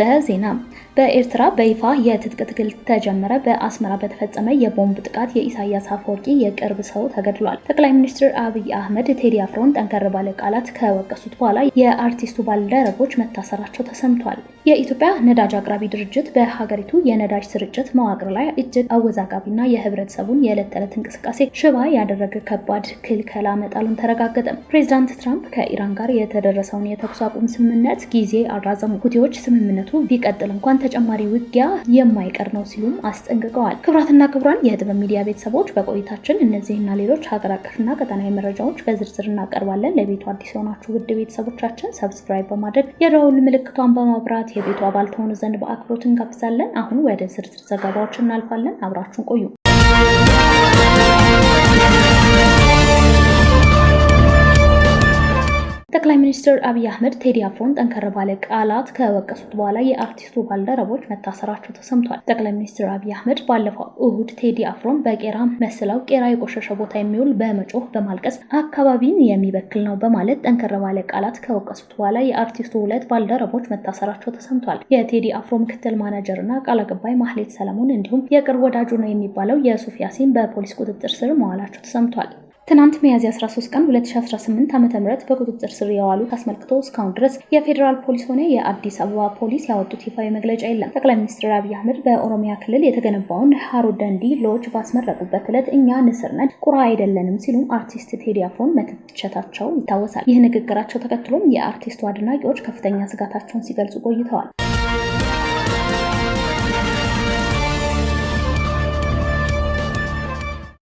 አርዕስተ ዜና። በኤርትራ በይፋ የትጥቅ ትግል ተጀመረ። በአስመራ በተፈጸመ የቦምብ ጥቃት የኢሳያስ አፈወርቂ የቅርብ ሰው ተገድሏል። ጠቅላይ ሚኒስትር አብይ አህመድ ቴዲ አፍሮን ጠንከር ባለ ቃላት ከወቀሱት በኋላ የአርቲስቱ ባልደረቦች መታሰራቸው ተሰምቷል። የኢትዮጵያ ነዳጅ አቅራቢ ድርጅት በሀገሪቱ የነዳጅ ስርጭት መዋቅር ላይ እጅግ አወዛጋቢና የህብረተሰቡን የዕለት ተዕለት እንቅስቃሴ ሽባ ያደረገ ከባድ ክልከላ መጣሉን ተረጋገጠ። ፕሬዚዳንት ትራምፕ ከኢራን ጋር የተደረሰውን የተኩስ አቁም ስምምነት ጊዜ አራዘሙ። ሁቲዎች ስምምነቱ ቢቀጥል እንኳን ተጨማሪ ውጊያ የማይቀር ነው ሲሉም አስጠንቅቀዋል። ክቡራትና ክቡራን የጥበብ ሚዲያ ቤተሰቦች በቆይታችን እነዚህና ሌሎች ሀገር አቀፍና ቀጠናዊ መረጃዎች በዝርዝር እናቀርባለን። ለቤቱ አዲስ የሆናችሁ ውድ ቤተሰቦቻችን ሰብስክራይብ በማድረግ የደወል ምልክቷን በማብራት የቤቱ አባል ተሆኑ ዘንድ በአክብሮት እንጋብዛለን። አሁን ወደ ዝርዝር ዘገባዎች እናልፋለን። አብራችሁን ቆዩ። ጠቅላይ ሚኒስትር አብይ አህመድ ቴዲ አፍሮን ጠንከር ባለ ቃላት ከወቀሱት በኋላ የአርቲስቱ ባልደረቦች መታሰራቸው ተሰምቷል። ጠቅላይ ሚኒስትር አብይ አህመድ ባለፈው እሁድ ቴዲ አፍሮን በቄራ መስለው ቄራ የቆሸሸ ቦታ የሚውል በመጮህ በማልቀስ አካባቢን የሚበክል ነው በማለት ጠንከር ባለ ቃላት ከወቀሱት በኋላ የአርቲስቱ ሁለት ባልደረቦች መታሰራቸው ተሰምቷል። የቴዲ አፍሮ ምክትል ማናጀር እና ቃል አቀባይ ማህሌት ሰለሞን እንዲሁም የቅርብ ወዳጁ ነው የሚባለው የሱፍ ያሲን በፖሊስ ቁጥጥር ስር መዋላቸው ተሰምቷል። ትናንት ሚያዝያ 13 ቀን 2018 ዓ.ም በቁጥጥር ስር የዋሉት አስመልክቶ እስካሁን ድረስ የፌዴራል ፖሊስ ሆነ የአዲስ አበባ ፖሊስ ያወጡት ይፋዊ መግለጫ የለም። ጠቅላይ ሚኒስትር አብይ አህመድ በኦሮሚያ ክልል የተገነባውን ሃሮ ደንዲ ሎጅ ባስመረቁበት ዕለት እኛ ንስር ነን ቁራ አይደለንም ሲሉም አርቲስት ቴዲ አፍሮን መተቸታቸው ይታወሳል። ይህ ንግግራቸው ተከትሎም የአርቲስቱ አድናቂዎች ከፍተኛ ስጋታቸውን ሲገልጹ ቆይተዋል።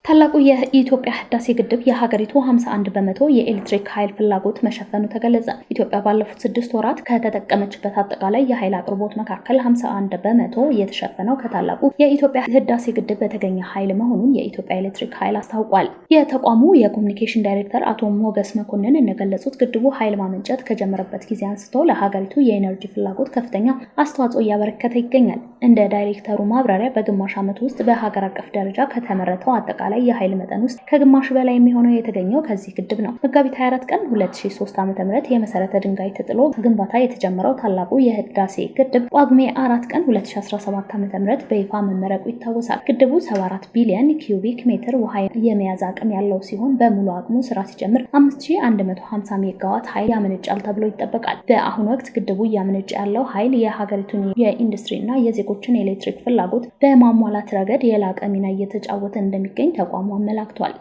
ታላቁ የኢትዮጵያ ህዳሴ ግድብ የሀገሪቱ 51 በመቶ የኤሌክትሪክ ኃይል ፍላጎት መሸፈኑ ተገለጸ። ኢትዮጵያ ባለፉት 6 ወራት ከተጠቀመችበት አጠቃላይ የኃይል አቅርቦት መካከል 51 በመቶ የተሸፈነው ከታላቁ የኢትዮጵያ ህዳሴ ግድብ በተገኘ ኃይል መሆኑን የኢትዮጵያ ኤሌክትሪክ ኃይል አስታውቋል። የተቋሙ የኮሚኒኬሽን ዳይሬክተር አቶ ሞገስ መኮንን እንደገለጹት ግድቡ ኃይል ማመንጨት ከጀመረበት ጊዜ አንስቶ ለሀገሪቱ የኤነርጂ ፍላጎት ከፍተኛ አስተዋጽኦ እያበረከተ ይገኛል። እንደ ዳይሬክተሩ ማብራሪያ በግማሽ ዓመት ውስጥ በሀገር አቀፍ ደረጃ ከተመረተው አጠቃላይ የኃይል መጠን ውስጥ ከግማሽ በላይ የሚሆነው የተገኘው ከዚህ ግድብ ነው። መጋቢት 24 ቀን 2003 ዓ.ም የመሰረተ ድንጋይ ተጥሎ ግንባታ የተጀመረው ታላቁ የህዳሴ ግድብ ጳጉሜ 4 ቀን 2017 ዓ.ም በይፋ መመረቁ ይታወሳል። ግድቡ 74 ቢሊዮን ኪዩቢክ ሜትር ውሃ የመያዝ አቅም ያለው ሲሆን በሙሉ አቅሙ ስራ ሲጀምር 5150 ሜጋዋት ኃይል ያመነጫል ተብሎ ይጠበቃል። በአሁኑ ወቅት ግድቡ እያመነጨ ያለው ኃይል የሀገሪቱን የኢንዱስትሪና የዜጎችን የኤሌክትሪክ ፍላጎት በማሟላት ረገድ የላቀ ሚና እየተጫወተ እንደሚገኝ ተቋሙ አመላክቷል።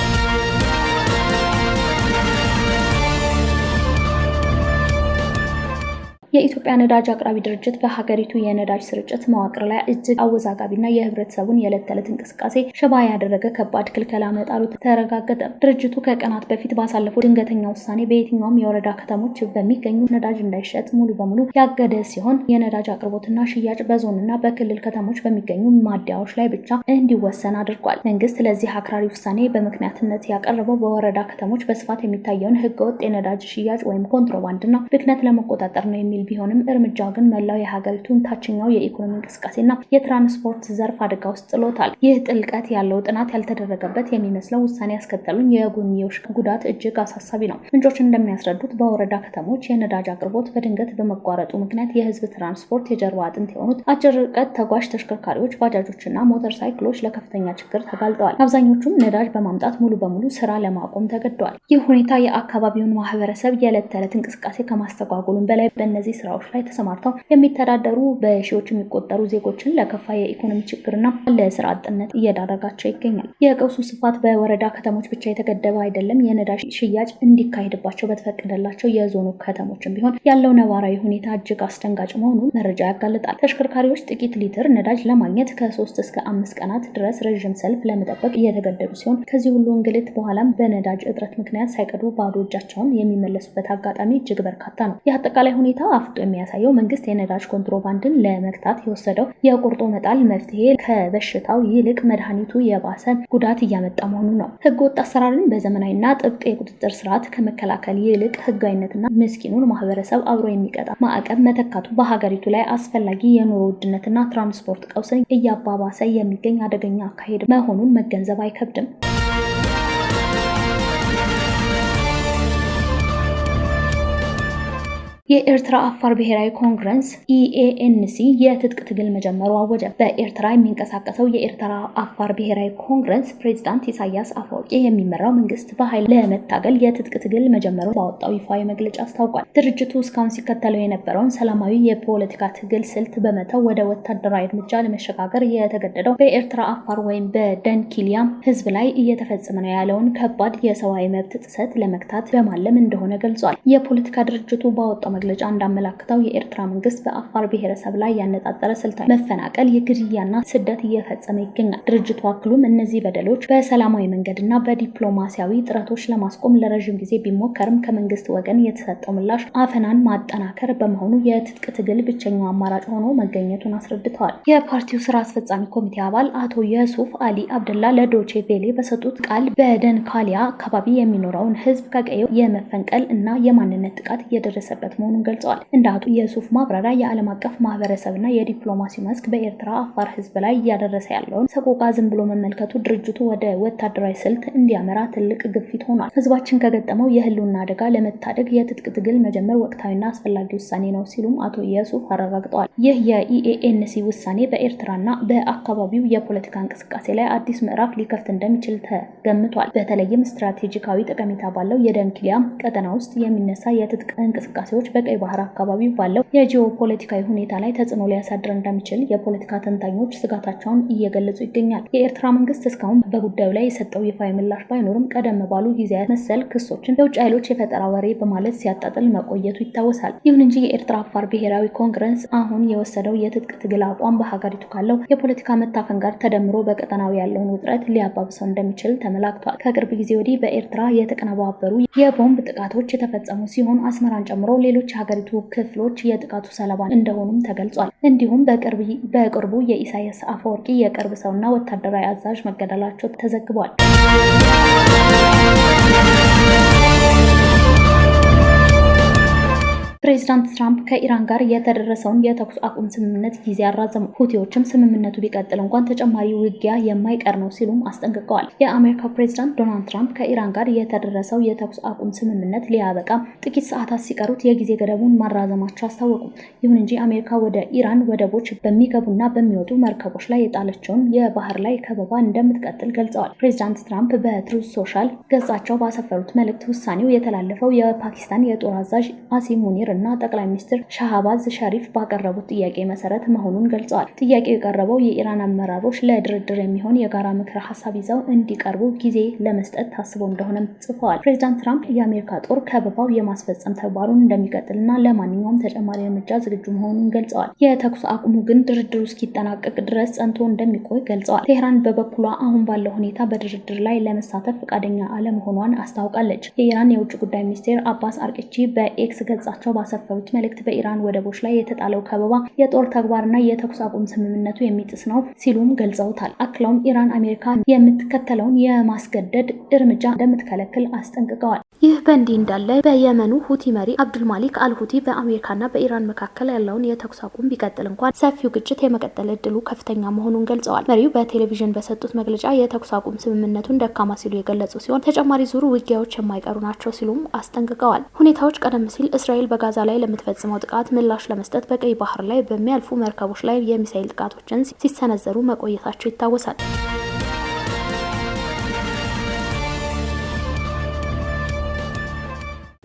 የኢትዮጵያ ነዳጅ አቅራቢ ድርጅት በሀገሪቱ የነዳጅ ስርጭት መዋቅር ላይ እጅግ አወዛጋቢና የህብረተሰቡን የዕለት ተዕለት እንቅስቃሴ ሽባ ያደረገ ከባድ ክልከላ መጣሉ ተረጋገጠ። ድርጅቱ ከቀናት በፊት ባሳለፈው ድንገተኛ ውሳኔ በየትኛውም የወረዳ ከተሞች በሚገኙ ነዳጅ እንዳይሸጥ ሙሉ በሙሉ ያገደ ሲሆን የነዳጅ አቅርቦትና ሽያጭ በዞንና በክልል ከተሞች በሚገኙ ማደያዎች ላይ ብቻ እንዲወሰን አድርጓል። መንግስት ለዚህ አክራሪ ውሳኔ በምክንያትነት ያቀረበው በወረዳ ከተሞች በስፋት የሚታየውን ህገወጥ የነዳጅ ሽያጭ ወይም ኮንትሮባንድና ብክነት ለመቆጣጠር ነው የሚል ቢሆንም እርምጃው ግን መላው የሀገሪቱን ታችኛው የኢኮኖሚ እንቅስቃሴና የትራንስፖርት ዘርፍ አደጋ ውስጥ ጥሎታል። ይህ ጥልቀት ያለው ጥናት ያልተደረገበት የሚመስለው ውሳኔ ያስከተሉን የጎንዮሽ ጉዳት እጅግ አሳሳቢ ነው። ምንጮች እንደሚያስረዱት በወረዳ ከተሞች የነዳጅ አቅርቦት በድንገት በመቋረጡ ምክንያት የህዝብ ትራንስፖርት የጀርባ አጥንት የሆኑት አጭር ርቀት ተጓዥ ተሽከርካሪዎች፣ ባጃጆችና ሞተር ሳይክሎች ለከፍተኛ ችግር ተጋልጠዋል። አብዛኞቹም ነዳጅ በማምጣት ሙሉ በሙሉ ስራ ለማቆም ተገደዋል። ይህ ሁኔታ የአካባቢውን ማህበረሰብ የዕለት ተዕለት እንቅስቃሴ ከማስተጓጎሉም በላይ በእነዚህ ስራዎች ላይ ተሰማርተው የሚተዳደሩ በሺዎች የሚቆጠሩ ዜጎችን ለከፋ የኢኮኖሚ ችግርና ለስራ አጥነት እየዳረጋቸው ይገኛል። የቀውሱ ስፋት በወረዳ ከተሞች ብቻ የተገደበ አይደለም። የነዳጅ ሽያጭ እንዲካሄድባቸው በተፈቀደላቸው የዞኑ ከተሞችም ቢሆን ያለው ነባራዊ ሁኔታ እጅግ አስደንጋጭ መሆኑን መረጃ ያጋልጣል። ተሽከርካሪዎች ጥቂት ሊትር ነዳጅ ለማግኘት ከ3 እስከ 5 ቀናት ድረስ ረዥም ሰልፍ ለመጠበቅ እየተገደዱ ሲሆን ከዚህ ሁሉ እንግልት በኋላም በነዳጅ እጥረት ምክንያት ሳይቀዱ ባዶ እጃቸውን የሚመለሱበት አጋጣሚ እጅግ በርካታ ነው። ይህ አጠቃላይ ሁኔታ አፍጦ የሚያሳየው መንግስት የነዳጅ ኮንትሮባንድን ለመግታት የወሰደው የቁርጦ መጣል መፍትሄ ከበሽታው ይልቅ መድኃኒቱ የባሰ ጉዳት እያመጣ መሆኑ ነው። ህገወጥ አሰራርን በዘመናዊና ጥብቅ የቁጥጥር ስርዓት ከመከላከል ይልቅ ህጋዊነትና ምስኪኑን ማህበረሰብ አብሮ የሚቀጣ ማዕቀብ መተካቱ በሀገሪቱ ላይ አስፈላጊ የኑሮ ውድነትና ትራንስፖርት ቀውስን እያባባሰ የሚገኝ አደገኛ አካሄድ መሆኑን መገንዘብ አይከብድም። የኤርትራ አፋር ብሔራዊ ኮንግረስ ኢኤኤንሲ የትጥቅ ትግል መጀመሩ አወጀ። በኤርትራ የሚንቀሳቀሰው የኤርትራ አፋር ብሔራዊ ኮንግረስ ፕሬዝዳንት ኢሳያስ አፈወርቂ የሚመራው መንግስት በኃይል ለመታገል የትጥቅ ትግል መጀመሩ ባወጣው ይፋዊ መግለጫ አስታውቋል። ድርጅቱ እስካሁን ሲከተለው የነበረውን ሰላማዊ የፖለቲካ ትግል ስልት በመተው ወደ ወታደራዊ እርምጃ ለመሸጋገር የተገደደው በኤርትራ አፋር ወይም በደንኪሊያ ህዝብ ላይ እየተፈጸመ ነው ያለውን ከባድ የሰብአዊ መብት ጥሰት ለመግታት በማለም እንደሆነ ገልጿል። የፖለቲካ ድርጅቱ ባወጣው መግለጫ እንዳመላክተው የኤርትራ መንግስት በአፋር ብሔረሰብ ላይ ያነጣጠረ ስልታዊ መፈናቀል፣ የግድያና ስደት እየፈጸመ ይገኛል። ድርጅቱ አክሎም እነዚህ በደሎች በሰላማዊ መንገድና በዲፕሎማሲያዊ ጥረቶች ለማስቆም ለረጅም ጊዜ ቢሞከርም ከመንግስት ወገን የተሰጠው ምላሽ አፈናን ማጠናከር በመሆኑ የትጥቅ ትግል ብቸኛው አማራጭ ሆኖ መገኘቱን አስረድተዋል። የፓርቲው ስራ አስፈጻሚ ኮሚቴ አባል አቶ የሱፍ አሊ አብደላ ለዶቼ ቬሌ በሰጡት ቃል በደንካሊያ አካባቢ የሚኖረውን ህዝብ ከቀየው የመፈንቀል እና የማንነት ጥቃት እየደረሰበት መሆኑን ገልጸዋል። እንደ አቶ የሱፍ ማብራሪያ የዓለም አቀፍ ማህበረሰብና የዲፕሎማሲ መስክ በኤርትራ አፋር ህዝብ ላይ እያደረሰ ያለውን ሰቆቃ ዝም ብሎ መመልከቱ ድርጅቱ ወደ ወታደራዊ ስልት እንዲያመራ ትልቅ ግፊት ሆኗል። ህዝባችን ከገጠመው የህልውና አደጋ ለመታደግ የትጥቅ ትግል መጀመር ወቅታዊና አስፈላጊ ውሳኔ ነው ሲሉም አቶ የሱፍ አረጋግጠዋል። ይህ የኢኤኤንሲ ውሳኔ በኤርትራና በአካባቢው የፖለቲካ እንቅስቃሴ ላይ አዲስ ምዕራፍ ሊከፍት እንደሚችል ተገምቷል። በተለይም ስትራቴጂካዊ ጠቀሜታ ባለው የደንኪሊያ ቀጠና ውስጥ የሚነሳ የትጥቅ እንቅስቃሴዎች በቀይ ባህር አካባቢ ባለው የጂኦፖለቲካዊ ሁኔታ ላይ ተጽዕኖ ሊያሳድር እንደሚችል የፖለቲካ ተንታኞች ስጋታቸውን እየገለጹ ይገኛል። የኤርትራ መንግስት እስካሁን በጉዳዩ ላይ የሰጠው ይፋዊ ምላሽ ባይኖርም ቀደም ባሉ ጊዜያት መሰል ክሶችን የውጭ ኃይሎች የፈጠራ ወሬ በማለት ሲያጣጥል መቆየቱ ይታወሳል። ይሁን እንጂ የኤርትራ አፋር ብሔራዊ ኮንግረስ አሁን የወሰደው የትጥቅ ትግል አቋም በሀገሪቱ ካለው የፖለቲካ መታፈን ጋር ተደምሮ በቀጠናው ያለውን ውጥረት ሊያባብሰው እንደሚችል ተመላክቷል። ከቅርብ ጊዜ ወዲህ በኤርትራ የተቀነባበሩ የቦምብ ጥቃቶች የተፈጸሙ ሲሆን አስመራን ጨምሮ ሌሎች የሀገሪቱ ክፍሎች የጥቃቱ ሰለባ እንደሆኑም ተገልጿል። እንዲሁም በቅርቡ የኢሳያስ አፈወርቂ የቅርብ ሰውና ወታደራዊ አዛዥ መገደላቸው ተዘግቧል። ፕሬዚዳንት ትራምፕ ከኢራን ጋር የተደረሰውን የተኩስ አቁም ስምምነት ጊዜ አራዘሙ። ሁቲዎችም ስምምነቱ ቢቀጥል እንኳን ተጨማሪ ውጊያ የማይቀር ነው ሲሉም አስጠንቅቀዋል። የአሜሪካው ፕሬዚዳንት ዶናልድ ትራምፕ ከኢራን ጋር የተደረሰው የተኩስ አቁም ስምምነት ሊያበቃ ጥቂት ሰዓታት ሲቀሩት የጊዜ ገደቡን ማራዘማቸው አስታወቁ። ይሁን እንጂ አሜሪካ ወደ ኢራን ወደቦች በሚገቡና በሚወጡ መርከቦች ላይ የጣለችውን የባህር ላይ ከበባ እንደምትቀጥል ገልጸዋል። ፕሬዚዳንት ትራምፕ በትሩዝ ሶሻል ገጻቸው ባሰፈሩት መልእክት ውሳኔው የተላለፈው የፓኪስታን የጦር አዛዥ አሲም ሙኒር እና ጠቅላይ ሚኒስትር ሻህባዝ ሸሪፍ ባቀረቡት ጥያቄ መሰረት መሆኑን ገልጸዋል። ጥያቄው የቀረበው የኢራን አመራሮች ለድርድር የሚሆን የጋራ ምክረ ሀሳብ ይዘው እንዲቀርቡ ጊዜ ለመስጠት ታስበው እንደሆነም ጽፈዋል። ፕሬዚዳንት ትራምፕ የአሜሪካ ጦር ከበባው የማስፈጸም ተግባሩን እንደሚቀጥልና ለማንኛውም ተጨማሪ እርምጃ ዝግጁ መሆኑን ገልጸዋል። የተኩስ አቁሙ ግን ድርድሩ እስኪጠናቀቅ ድረስ ጸንቶ እንደሚቆይ ገልጸዋል። ቴህራን በበኩሏ አሁን ባለው ሁኔታ በድርድር ላይ ለመሳተፍ ፈቃደኛ አለመሆኗን አስታውቃለች። የኢራን የውጭ ጉዳይ ሚኒስቴር አባስ አርቂቺ በኤክስ ገጻቸው ባሰፈሩት መልእክት በኢራን ወደቦች ላይ የተጣለው ከበባ የጦር ተግባርና የተኩስ አቁም ስምምነቱ የሚጥስ ነው ሲሉም ገልጸውታል። አክለውም ኢራን አሜሪካ የምትከተለውን የማስገደድ እርምጃ እንደምትከለክል አስጠንቅቀዋል። ይህ በእንዲህ እንዳለ በየመኑ ሁቲ መሪ አብዱልማሊክ አልሁቲ በአሜሪካና በኢራን መካከል ያለውን የተኩስ አቁም ቢቀጥል እንኳን ሰፊው ግጭት የመቀጠል እድሉ ከፍተኛ መሆኑን ገልጸዋል። መሪው በቴሌቪዥን በሰጡት መግለጫ የተኩስ አቁም ስምምነቱን ደካማ ሲሉ የገለጹ ሲሆን ተጨማሪ ዙር ውጊያዎች የማይቀሩ ናቸው ሲሉም አስጠንቅቀዋል። ሁኔታዎች ቀደም ሲል እስራኤል በጋዛ ላይ ለምትፈጽመው ጥቃት ምላሽ ለመስጠት በቀይ ባህር ላይ በሚያልፉ መርከቦች ላይ የሚሳኤል ጥቃቶችን ሲሰነዘሩ መቆየታቸው ይታወሳል።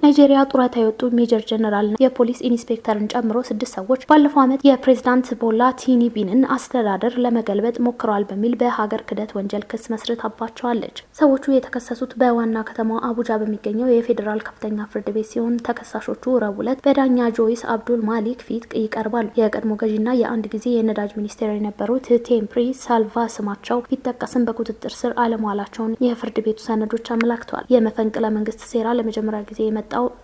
ናይጄሪያ ጡረታ የወጡ ሜጀር ጀነራልና የፖሊስ ኢንስፔክተርን ጨምሮ 6 ሰዎች ባለፈው ዓመት የፕሬዝዳንት ቦላ ቲኑቡን አስተዳደር ለመገልበጥ ሞክረዋል በሚል በሀገር ክህደት ወንጀል ክስ መስርታባቸዋለች። ሰዎቹ የተከሰሱት በዋና ከተማ አቡጃ በሚገኘው የፌዴራል ከፍተኛ ፍርድ ቤት ሲሆን ተከሳሾቹ ረቡዕ ዕለት በዳኛ ጆይስ አብዱል ማሊክ ፊት ይቀርባሉ። የቀድሞ ገዢና የአንድ ጊዜ የነዳጅ ሚኒስቴር የነበሩት ቴምፕሪ ሳልቫ ስማቸው ቢጠቀስም በቁጥጥር ስር አለመዋላቸውን የፍርድ ቤቱ ሰነዶች አመላክተዋል። የመፈንቅለ መንግስት ሴራ ለመጀመሪያ ጊዜ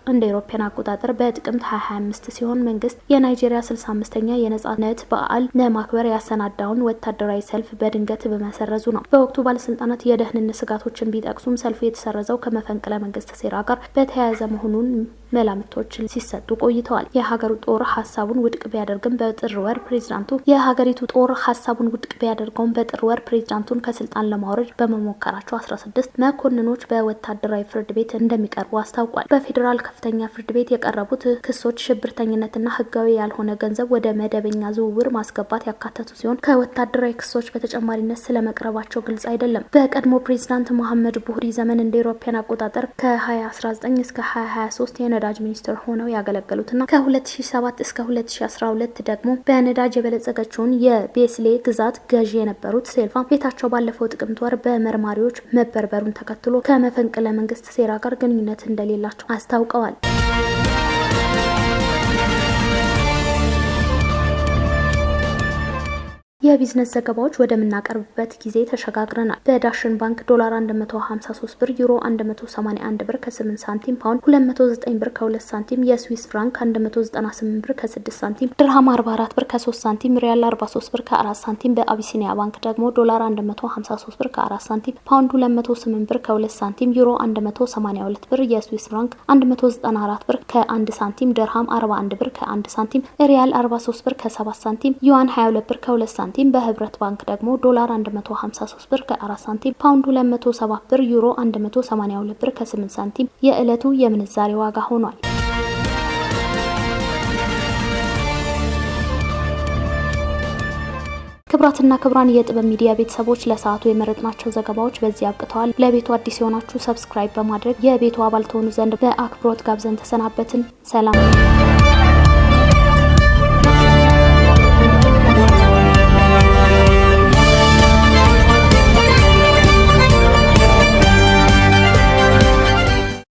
እንደ አውሮፓውያን አቆጣጠር በጥቅምት 2025 ሲሆን መንግስት የናይጄሪያ 65ኛ የነጻነት በዓል ለማክበር ያሰናዳውን ወታደራዊ ሰልፍ በድንገት በመሰረዙ ነው። በወቅቱ ባለስልጣናት የደህንነት ስጋቶችን ቢጠቅሱም ሰልፉ የተሰረዘው ከመፈንቅለ መንግስት ሴራ ጋር በተያያዘ መሆኑን መላምቶች ሲሰጡ ቆይተዋል። የሀገሩ ጦር ሀሳቡን ውድቅ ቢያደርግም በጥር ወር ፕሬዝዳንቱ የሀገሪቱ ጦር ሀሳቡን ውድቅ ቢያደርገውም በጥር ወር ፕሬዝዳንቱን ከስልጣን ለማውረድ በመሞከራቸው 16 መኮንኖች በወታደራዊ ፍርድ ቤት እንደሚቀርቡ አስታውቋል። በፌዴራል ከፍተኛ ፍርድ ቤት የቀረቡት ክሶች ሽብርተኝነትና ህጋዊ ያልሆነ ገንዘብ ወደ መደበኛ ዝውውር ማስገባት ያካተቱ ሲሆን ከወታደራዊ ክሶች በተጨማሪነት ስለመቅረባቸው ግልጽ አይደለም። በቀድሞ ፕሬዝዳንት መሐመድ ቡህሪ ዘመን እንደ አውሮፓውያን አቆጣጠር ከ2019 እስከ 2023 የነዳጅ ሚኒስትር ሆነው ያገለገሉትና ከ2007 እስከ 2012 ደግሞ በነዳጅ የበለጸገችውን የቤስሌ ግዛት ገዢ የነበሩት ሴልቫ ቤታቸው ባለፈው ጥቅምት ወር በመርማሪዎች መበርበሩን ተከትሎ ከመፈንቅለ መንግስት ሴራ ጋር ግንኙነት እንደሌላቸው አስታውቀዋል። የቢዝነስ ዘገባዎች ወደምናቀርብበት ጊዜ ተሸጋግረናል። በዳሽን ባንክ ዶላር 153 ብር፣ ዩሮ 181 ብር ከ8 ሳንቲም፣ ፓውንድ 209 ብር ከ2 ሳንቲም፣ የስዊስ ፍራንክ 198 ብር ከ6 ሳንቲም፣ ድርሃም 44 ብር ከ3 ሳንቲም፣ ሪያል 43 ብር ከ4 ሳንቲም። በአቢሲኒያ ባንክ ደግሞ ዶላር 153 ብር ከ4 ሳንቲም፣ ፓውንድ 208 ብር ከ2 ሳንቲም፣ ዩሮ 182 ብር፣ የስዊስ ፍራንክ 194 ብር ከ1 ሳንቲም፣ ድርሃም 41 ብር ከ1 ሳንቲም፣ ሪያል 43 ብር ከ7 ሳንቲም፣ ዩዋን 22 ብር ከ2 ሳንቲም። በህብረት ባንክ ደግሞ ዶላር 153 ብር ከ4 ሳንቲም፣ ፓውንድ 207 ብር፣ ዩሮ 182 ብር ከ8 ሳንቲም የዕለቱ የምንዛሬ ዋጋ ሆኗል። ክብራትና ክብራን የጥበብ ሚዲያ ቤተሰቦች ለሰዓቱ የመረጥናቸው ዘገባዎች በዚህ አብቅተዋል። ለቤቱ አዲስ የሆናችሁ ሰብስክራይብ በማድረግ የቤቱ አባል ትሆኑ ዘንድ በአክብሮት ጋብዘን ተሰናበትን። ሰላም።